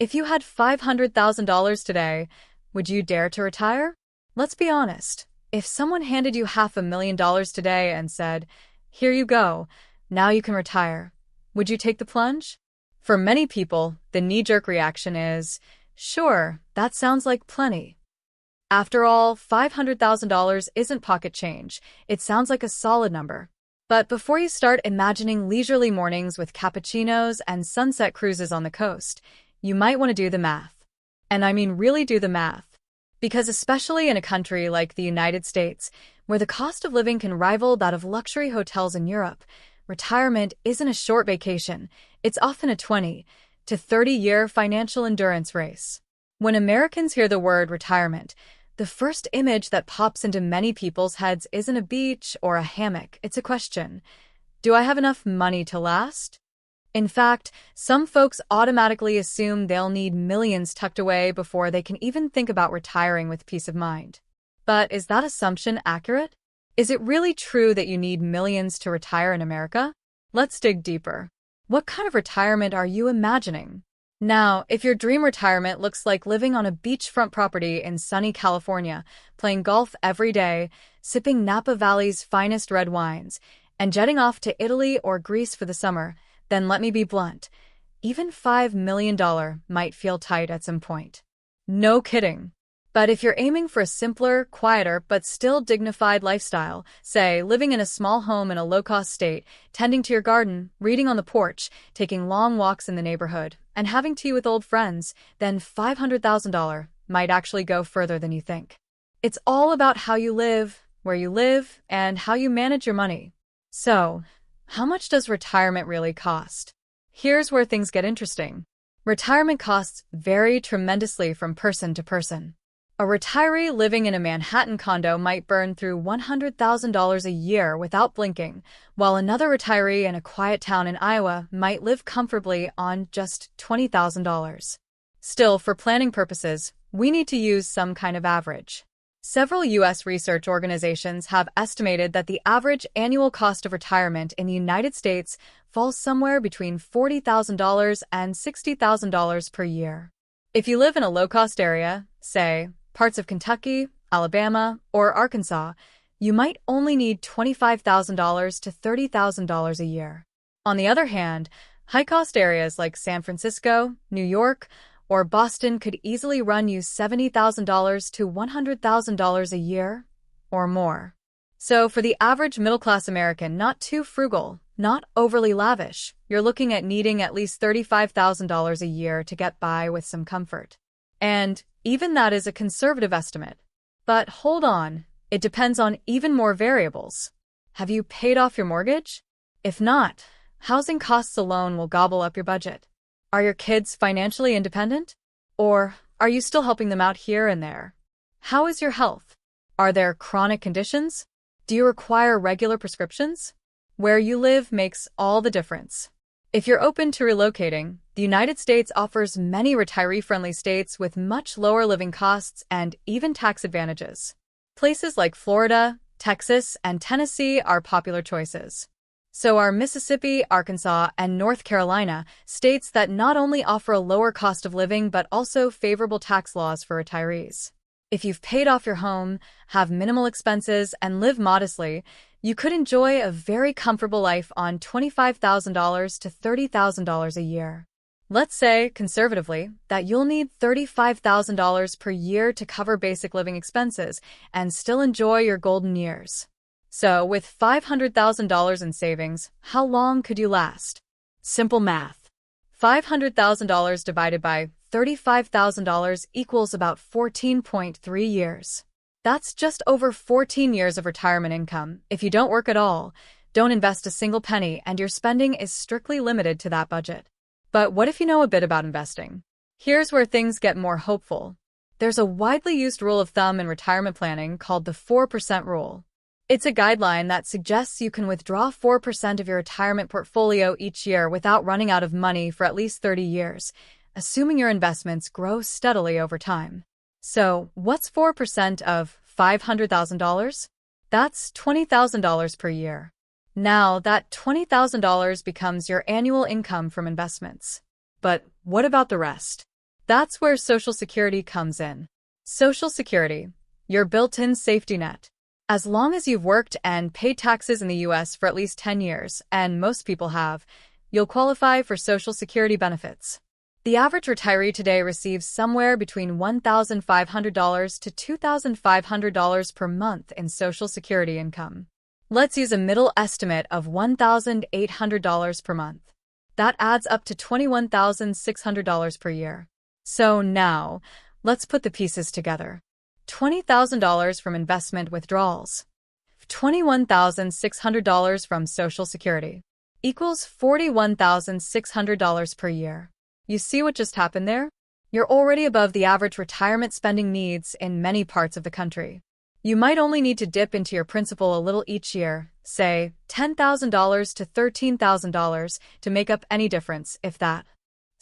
If you had $500,000 today, would you dare to retire? Let's be honest. If someone handed you $500,000 today and said, "Here you go, now you can retire," would you take the plunge? For many people, the knee-jerk reaction is, "Sure, that sounds like plenty." After all, $500,000 isn't pocket change. It sounds like a solid number. But before you start imagining leisurely mornings with cappuccinos and sunset cruises on the coast, you might want to do the math. And I mean really do the math. Because especially in a country like the United States, where the cost of living can rival that of luxury hotels in Europe, retirement isn't a short vacation. It's often a 20 to 30-year financial endurance race. When Americans hear the word retirement, the first image that pops into many people's heads isn't a beach or a hammock. It's a question: do I have enough money to last? In fact, some folks automatically assume they'll need millions tucked away before they can even think about retiring with peace of mind. But is that assumption accurate? Is it really true that you need millions to retire in America? Let's dig deeper. What kind of retirement are you imagining? Now, if your dream retirement looks like living on a beachfront property in sunny California, playing golf every day, sipping Napa Valley's finest red wines, and jetting off to Italy or Greece for the summer, then let me be blunt. Even $5 million might feel tight at some point. No kidding. But if you're aiming for a simpler, quieter, but still dignified lifestyle, say living in a small home in a low-cost state, tending to your garden, reading on the porch, taking long walks in the neighborhood, and having tea with old friends, then $500,000 might actually go further than you think. It's all about how you live, where you live, and how you manage your money. So, how much does retirement really cost? Here's where things get interesting. Retirement costs vary tremendously from person to person. A retiree living in a Manhattan condo might burn through $100,000 a year without blinking, while another retiree in a quiet town in Iowa might live comfortably on just $20,000. Still, for planning purposes, we need to use some kind of average. Several U.S. research organizations have estimated that the average annual cost of retirement in the United States falls somewhere between $40,000 and $60,000 per year. If you live in a low-cost area, say, parts of Kentucky, Alabama, or Arkansas, you might only need $25,000 to $30,000 a year. On the other hand, high-cost areas like San Francisco, New York, or Boston could easily run you $70,000 to $100,000 a year or more. So for the average middle-class American, not too frugal, not overly lavish, you're looking at needing at least $35,000 a year to get by with some comfort. And even that is a conservative estimate. But hold on, it depends on even more variables. Have you paid off your mortgage? If not, housing costs alone will gobble up your budget. Are your kids financially independent? Or are you still helping them out here and there? How is your health? Are there chronic conditions? Do you require regular prescriptions? Where you live makes all the difference. If you're open to relocating, the United States offers many retiree-friendly states with much lower living costs and even tax advantages. Places like Florida, Texas, and Tennessee are popular choices. So are Mississippi, Arkansas, and North Carolina, states that not only offer a lower cost of living but also favorable tax laws for retirees. If you've paid off your home, have minimal expenses, and live modestly, you could enjoy a very comfortable life on $25,000 to $30,000 a year. Let's say, conservatively, that you'll need $35,000 per year to cover basic living expenses and still enjoy your golden years. So, with $500,000 in savings, how long could you last? Simple math. $500,000 divided by $35,000 equals about 14.3 years. That's just over 14 years of retirement income if you don't work at all, don't invest a single penny, and your spending is strictly limited to that budget. But what if you know a bit about investing? Here's where things get more hopeful. There's a widely used rule of thumb in retirement planning called the 4% rule. It's a guideline that suggests you can withdraw 4% of your retirement portfolio each year without running out of money for at least 30 years, assuming your investments grow steadily over time. So, what's 4% of $500,000? That's $20,000 per year. Now, that $20,000 becomes your annual income from investments. But what about the rest? That's where Social Security comes in. Social Security, your built-in safety net. As long as you've worked and paid taxes in the U.S. for at least 10 years, and most people have, you'll qualify for Social Security benefits. The average retiree today receives somewhere between $1,500 to $2,500 per month in Social Security income. Let's use a middle estimate of $1,800 per month. That adds up to $21,600 per year. So now, let's put the pieces together. $20,000 from investment withdrawals, $21,600 from Social Security, equals $41,600 per year. You see what just happened there? You're already above the average retirement spending needs in many parts of the country. You might only need to dip into your principal a little each year, say $10,000 to $13,000, to make up any difference, if that.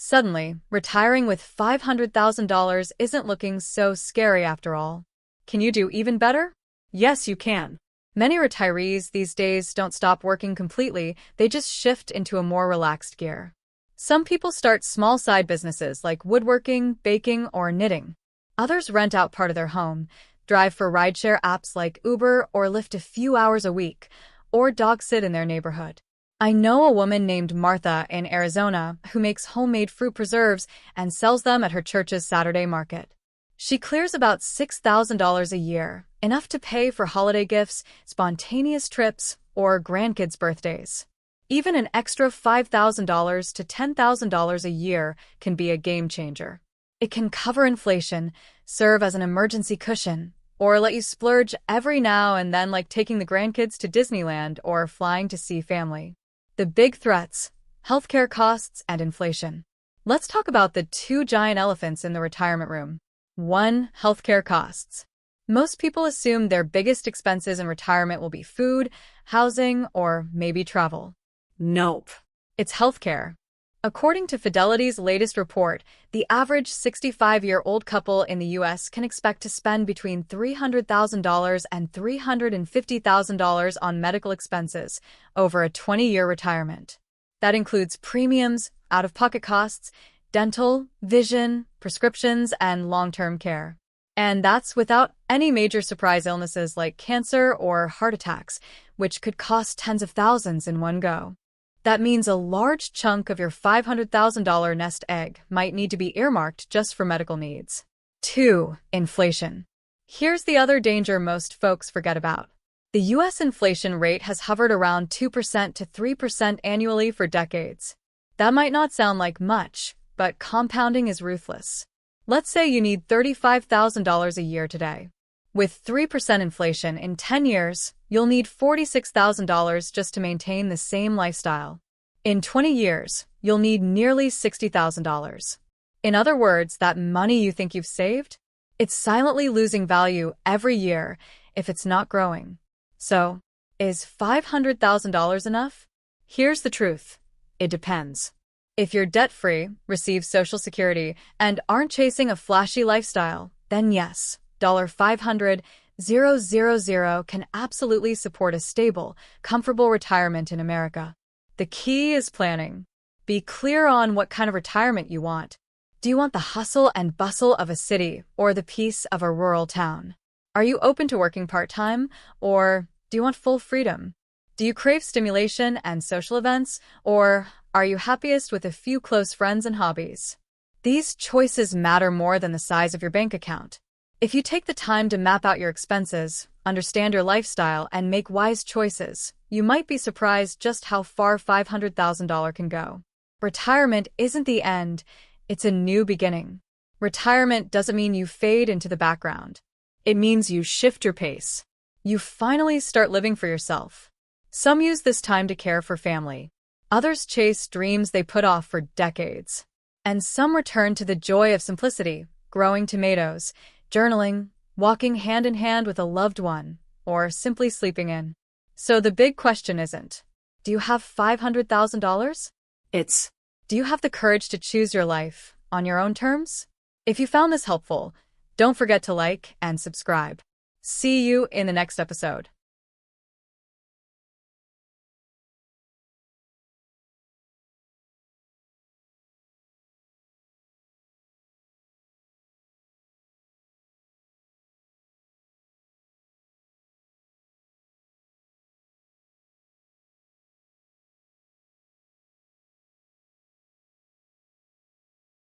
Suddenly, retiring with $500,000 isn't looking so scary after all. Can you do even better? Yes, you can. Many retirees these days don't stop working completely, they just shift into a more relaxed gear. Some people start small side businesses like woodworking, baking, or knitting. Others rent out part of their home, drive for rideshare apps like Uber or Lyft a few hours a week, or dog sit in their neighborhood. I know a woman named Martha in Arizona who makes homemade fruit preserves and sells them at her church's Saturday market. She clears about $6,000 a year, enough to pay for holiday gifts, spontaneous trips, or grandkids' birthdays. Even an extra $5,000 to $10,000 a year can be a game changer. It can cover inflation, serve as an emergency cushion, or let you splurge every now and then, like taking the grandkids to Disneyland or flying to see family. The big threats: healthcare costs and inflation. Let's talk about the two giant elephants in the retirement room. 1. Healthcare costs. Most people assume their biggest expenses in retirement will be food, housing, or maybe travel. Nope. It's healthcare. According to Fidelity's latest report, the average 65-year-old couple in the U.S. can expect to spend between $300,000 and $350,000 on medical expenses over a 20-year retirement. That includes premiums, out-of-pocket costs, dental, vision, prescriptions, and long-term care. And that's without any major surprise illnesses like cancer or heart attacks, which could cost tens of thousands in one go. That means a large chunk of your $500,000 nest egg might need to be earmarked just for medical needs. 2. Inflation. Here's the other danger most folks forget about. The U.S. inflation rate has hovered around 2% to 3% annually for decades. That might not sound like much, but compounding is ruthless. Let's say you need $35,000 a year today. With 3% inflation in 10 years, you'll need $46,000 just to maintain the same lifestyle. In 20 years, you'll need nearly $60,000. In other words, that money you think you've saved? It's silently losing value every year if it's not growing. So, is $500,000 enough? Here's the truth. It depends. If you're debt-free, receive Social Security, and aren't chasing a flashy lifestyle, then yes, $500,000 can absolutely support a stable, comfortable retirement in America. The key is planning. Be clear on what kind of retirement you want. Do you want the hustle and bustle of a city or the peace of a rural town? Are you open to working part-time, or do you want full freedom? Do you crave stimulation and social events, or are you happiest with a few close friends and hobbies? These choices matter more than the size of your bank account. If you take the time to map out your expenses, understand your lifestyle, and make wise choices, you might be surprised just how far $500,000 can go. Retirement isn't the end, it's a new beginning. Retirement doesn't mean you fade into the background. It means you shift your pace. You finally start living for yourself. Some use this time to care for family. Others chase dreams they put off for decades. And some return to the joy of simplicity, growing tomatoes, journaling, walking hand in hand with a loved one, or simply sleeping in. So the big question isn't, do you have $500,000? It's, do you have the courage to choose your life on your own terms? If you found this helpful, don't forget to like and subscribe. See you in the next episode.